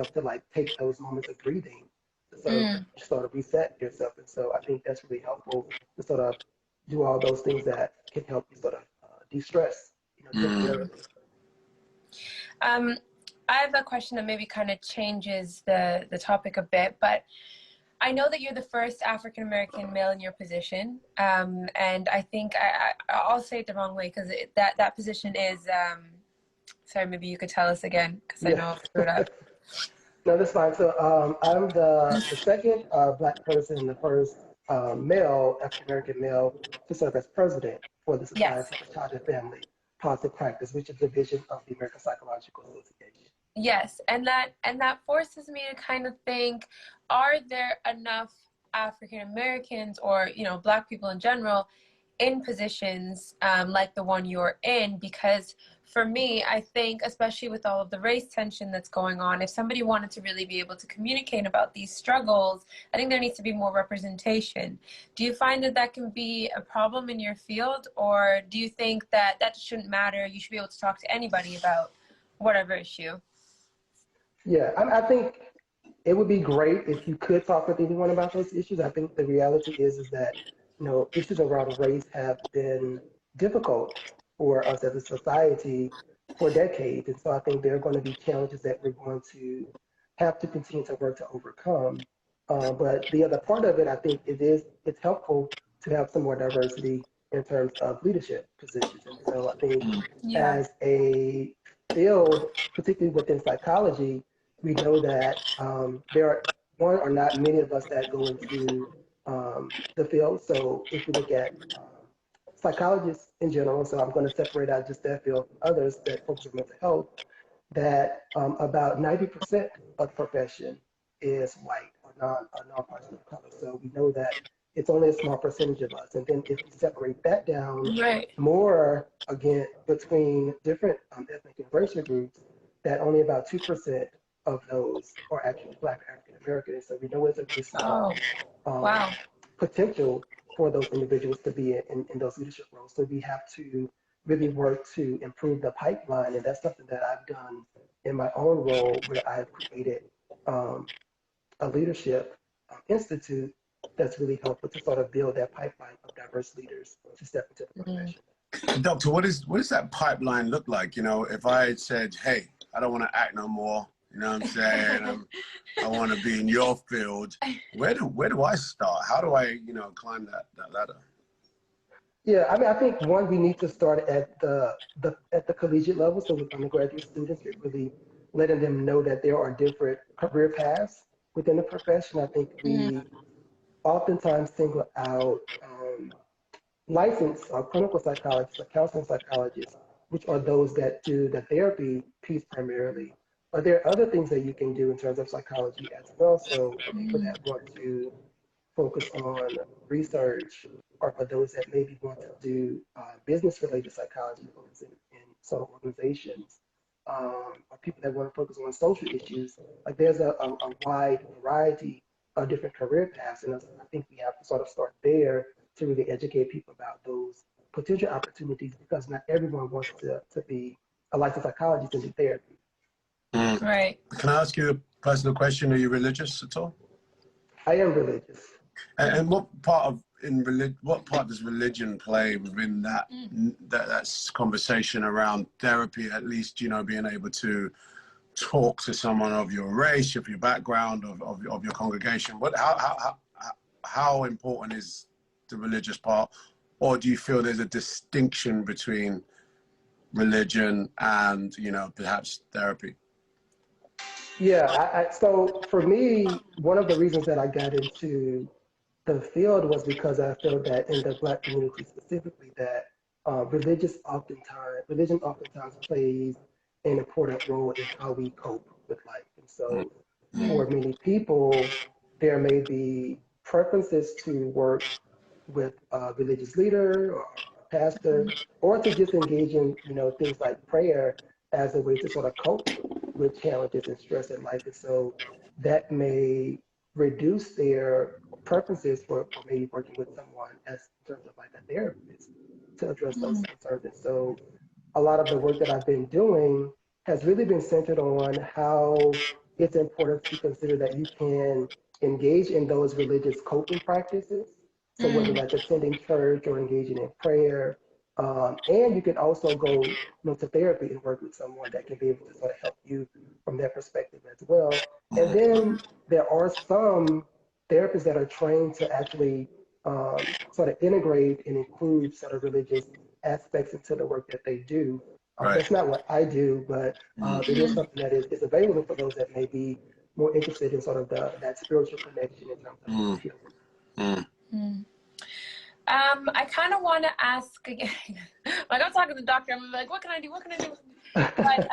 yourself to like take those moments of breathing to sort of reset yourself. And so I think that's really helpful to sort of do all those things that can help you sort of de-stress, temporarily. I have a question that maybe kind of changes the topic a bit, but I know that you're the first African-American male in your position, and I think I'll say it the wrong way because that position is, sorry, maybe you could tell us again because I know I'll screw it up. No, that's fine. So I'm the second Black person and the first male, African-American male, to serve as president for the Society for Child and Family Positive Practice, which is a division of the American Psychological Association. Yes, and that forces me to kind of think, are there enough African Americans or Black people in general in positions like the one you're in? Because for me, I think, especially with all of the race tension that's going on, if somebody wanted to really be able to communicate about these struggles, I think there needs to be more representation. Do you find that can be a problem in your field, or do you think that shouldn't matter? You should be able to talk to anybody about whatever issue? Yeah, I think it would be great if you could talk with anyone about those issues. I think the reality is that, issues around race have been difficult for us as a society for decades. And so I think there are going to be challenges that we're going to have to continue to work to overcome. But the other part of it, I think it's helpful to have some more diversity in terms of leadership positions. And so I think as a field, particularly within psychology, we know that there are not many of us that go into the field. So if you look at psychologists in general, so I'm going to separate out just that field, others that focus on mental health, that about 90% of the profession is white or non-person of color. So we know that it's only a small percentage of us. And then if you separate that down more, again, between different ethnic and racial groups, that only about 2% of those are actually Black African Americans. So we know it's a really small potential for those individuals to be in those leadership roles. So we have to really work to improve the pipeline. And that's something that I've done in my own role, where I have created a leadership institute that's really helpful to sort of build that pipeline of diverse leaders to step into the profession. Doctor, what does that pipeline look like? If I said, hey, I don't want to act no more, you know what I'm saying? I want to be in your field. Where do I start? How do I, climb that ladder? Yeah, I mean, I think one, we need to start at the collegiate level. So with undergraduate students, we're really letting them know that there are different career paths within the profession. I think we oftentimes single out licensed clinical psychologists or counseling psychologists, which are those that do the therapy piece primarily. But there are other things that you can do in terms of psychology as well. So for people that want to focus on research, or for those that maybe want to do business-related psychology, focus in sort of organizations, or people that want to focus on social issues, like there's a wide variety of different career paths. And I think we have to sort of start there to really educate people about those potential opportunities, because not everyone wants to be a licensed psychologist and do therapy. Right. Can I ask you a personal question? Are you religious at all? I am religious. And what part does religion play within that conversation around therapy? At least, being able to talk to someone of your race, of your background, of your congregation. How important is the religious part, or do you feel there's a distinction between religion and perhaps therapy? Yeah, so for me, one of the reasons that I got into the field was because I feel that in the Black community specifically, that religion oftentimes plays an important role in how we cope with life. And so for many people, there may be preferences to work with a religious leader or a pastor, or to just engage in things like prayer as a way to sort of cope with challenges and stress in life. And so that may reduce their preferences for maybe working with someone as in terms of like a therapist to address those concerns. And so a lot of the work that I've been doing has really been centered on how it's important to consider that you can engage in those religious coping practices. So whether that's attending church or engaging in prayer, and you can also go, to therapy and work with someone that can be able to sort of help you from that perspective as well. And then there are some therapists that are trained to actually sort of integrate and include sort of religious aspects into the work that they do. Right. That's not what I do, but it is something that is available for those that may be more interested in sort of that spiritual connection in terms of healing. I kind of want to ask again, like I'm talking to the doctor, I'm like, what can I do? What can I do? But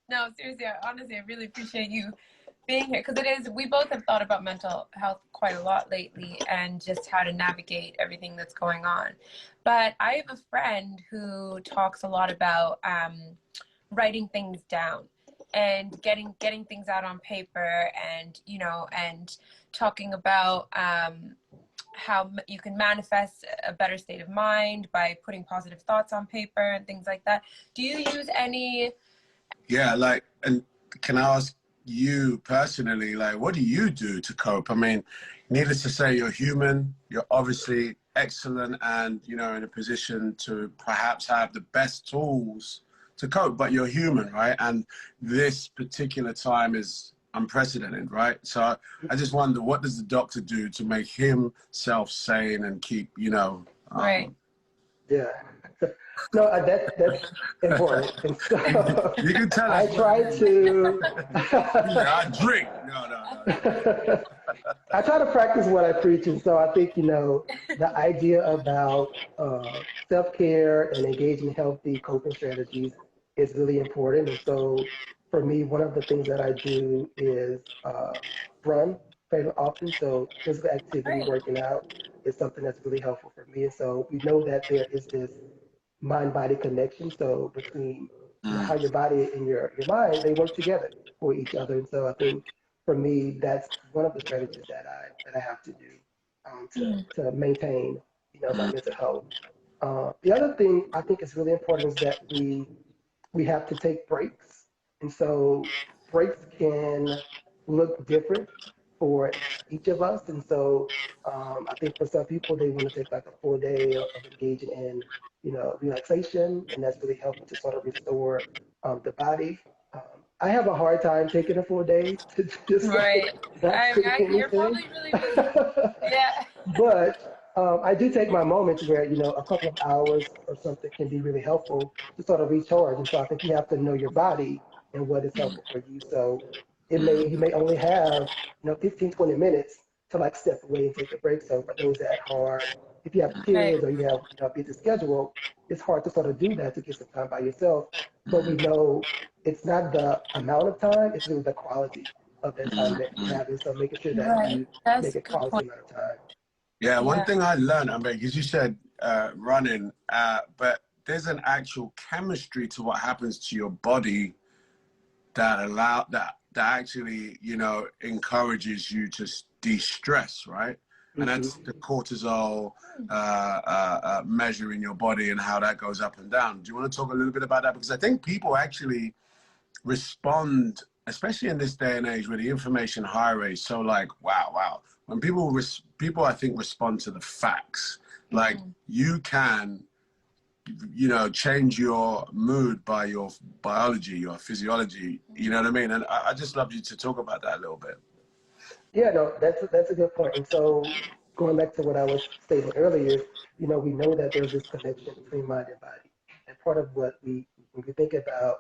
no, seriously, honestly, I really appreciate you being here, because we both have thought about mental health quite a lot lately and just how to navigate everything that's going on. But I have a friend who talks a lot about writing things down and getting things out on paper, and and talking about how you can manifest a better state of mind by putting positive thoughts on paper and things like that. Do you use any? Yeah, and can I ask you personally, what do you do to cope? I mean, needless to say, you're human, you're obviously excellent, and, in a position to perhaps have the best tools to cope, but you're human, right? And this particular time is unprecedented, right? So I just wonder, what does the doctor do to make himself sane and keep, Right. Yeah. No, that's important. And so you can tell us. I try to. I drink. No. I try to practice what I preach, and so I think the idea about self-care and engaging in healthy coping strategies is really important. And so for me, one of the things that I do is run fairly often. So physical activity, Right. working out is something that's really helpful for me. And so we know that there is this mind-body connection. So between how your body and your mind, they work together for each other. And so I think for me, that's one of the strategies that I have to do to maintain my mental health. The other thing I think is really important is that we have to take breaks. And so breaks can look different for each of us. And so I think for some people, they want to take like a full day of engaging in, relaxation, and that's really helping to sort of restore the body. I have a hard time taking a full day to just Right. not do You're anything. probably really busy. Yeah. But I do take my moments where, a couple of hours or something can be really helpful to sort of recharge. And so I think you have to know your body and what is helpful for you. So you may only have, 15, 20 minutes to like step away and take a break. So for those that hard, if you have Right. kids or you have, a busy schedule, it's hard to sort of do that, to get some time by yourself. But we know it's not the amount of time, it's really the quality of that time that you have. And so making sure that Right. you That's make a a good quality point. amount of time. Yeah, one Yeah. thing I learned, I mean, because you said running, but there's an actual chemistry to what happens to your body that actually, encourages you to de-stress, right? And that's the cortisol measure in your body and how that goes up and down. Do you want to talk a little bit about that? Because I think people actually respond, especially in this day and age where the information highway is so wow. When people I think respond to the facts, like you can, change your mood by your biology, your physiology, you know what I mean? And I just love you to talk about that a little bit. Yeah, no, that's a good point. And so going back to what I was stating earlier, we know that there's this connection between mind and body. And part of what when we think about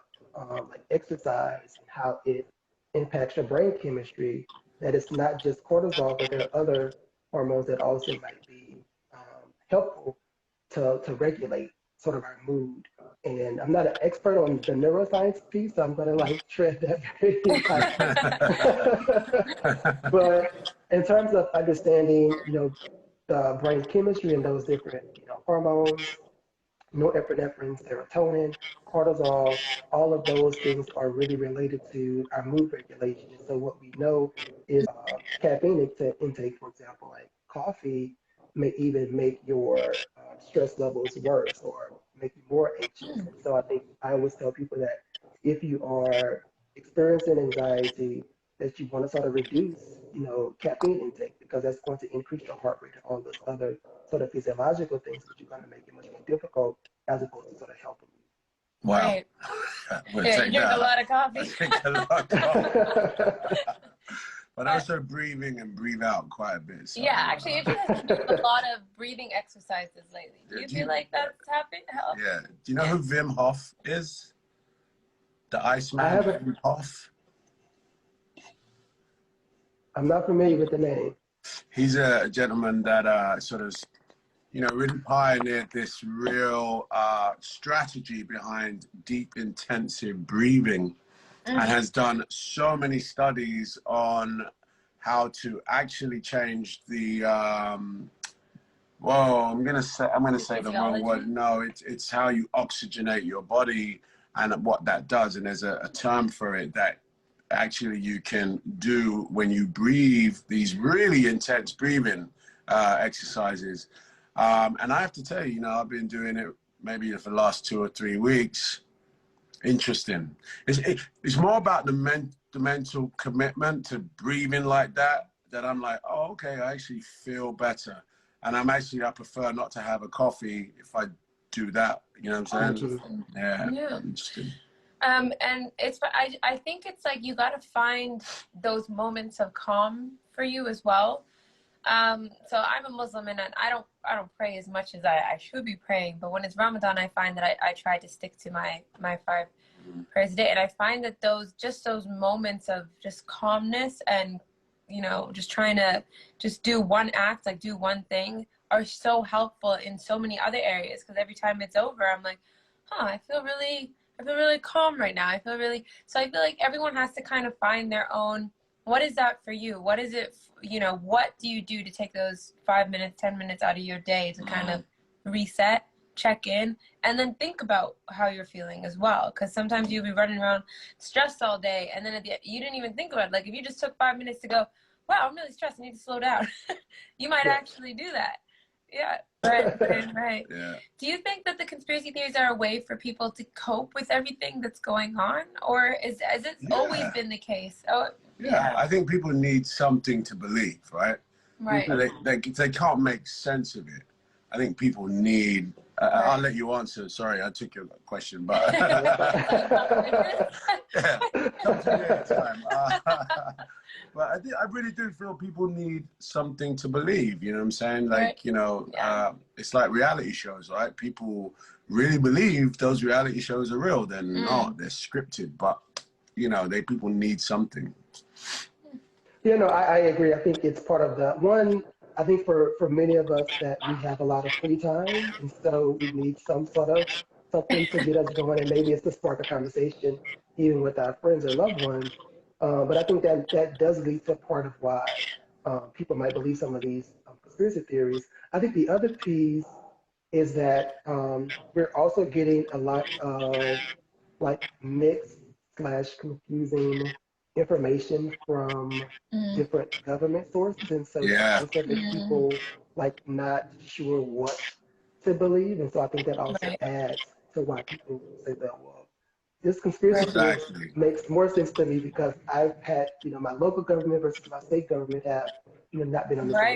like exercise and how it impacts your brain chemistry, that it's not just cortisol, but there are other hormones that also might be helpful to regulate sort of our mood. And I'm not an expert on the neuroscience piece, so I'm going to like tread that very lightly. But in terms of understanding, the brain chemistry and those different, hormones, norepinephrine, serotonin, cortisol, all of those things are really related to our mood regulation. And so what we know is caffeine intake, for example, like coffee, may even make your stress levels worse or make you more anxious. And so I think I always tell people that if you are experiencing anxiety, that you want to sort of reduce, caffeine intake, because that's going to increase your heart rate and all those other sort of physiological things, which are going to make it much more difficult as opposed to sort of helping you. Wow. Right. We'll Yeah, take you drink that. a lot of coffee. I drink a lot of coffee. But also breathing and breathe out quite a bit. So, yeah, actually, Idris has been doing a lot of breathing exercises lately. Do you feel like that's happened? Yeah. Do you know who Wim Hof is? The Iceman, I haven't. Wim Hof? I'm not familiar with the name. He's a gentleman that sort of, really pioneered this real strategy behind deep, intensive breathing, and has done so many studies on how to actually change the I'm gonna say the wrong word. No, it's how you oxygenate your body and what that does. And there's a term for it that actually you can do when you breathe these really intense breathing exercises. And I have to tell you, I've been doing it maybe for the last 2 or 3 weeks. Interesting. It's more about the mental commitment to breathing like that I'm like, oh, okay, I actually feel better. And I prefer not to have a coffee if I do that. You know what I'm saying? Yeah. Interesting. And I think it's like you got to find those moments of calm for you as well. So I'm a Muslim and I don't pray as much as I should be praying, but when it's Ramadan, I find that I try to stick to my 5 prayers a day. And I find that those moments of just calmness and, just trying to just do one act, like do one thing, are so helpful in so many other areas. Because every time it's over, I'm like, I feel really calm right now. So I feel like everyone has to kind of find their own, what is that for you? What is it, what do you do to take those 5 minutes, 10 minutes out of your day to kind of reset, check in, and then think about how you're feeling as well? Because sometimes you'll be running around stressed all day, and then you didn't even think about it. Like if you just took 5 minutes to go, wow, I'm really stressed, I need to slow down. You might actually do that. Yeah, right. Yeah. Do you think that the conspiracy theories are a way for people to cope with everything that's going on, or has it always been the case? Yeah, I think people need something to believe, right? Right. They can't make sense of it. I think people need. I'll let you answer. Sorry, I took your question, but yeah, come to me anytime. But I really do feel people need something to believe. You know what I'm saying? Like, it's like reality shows, right? People really believe those reality shows are real. They're not. They're scripted, but people need something. I agree. I think it's part of the one. I think for many of us that we have a lot of free time, and so we need some sort of something to get us going, and maybe it's to spark a conversation, even with our friends or loved ones. But I think that does lead to part of why people might believe some of these conspiracy theories. I think the other piece is that we're also getting a lot of like mixed slash confusing information from different government sources, and so that also makes people like not sure what to believe, and so I think that also adds to why people say that, well, this conspiracy theory makes more sense to me because I've had, my local government versus my state government have, not been on the same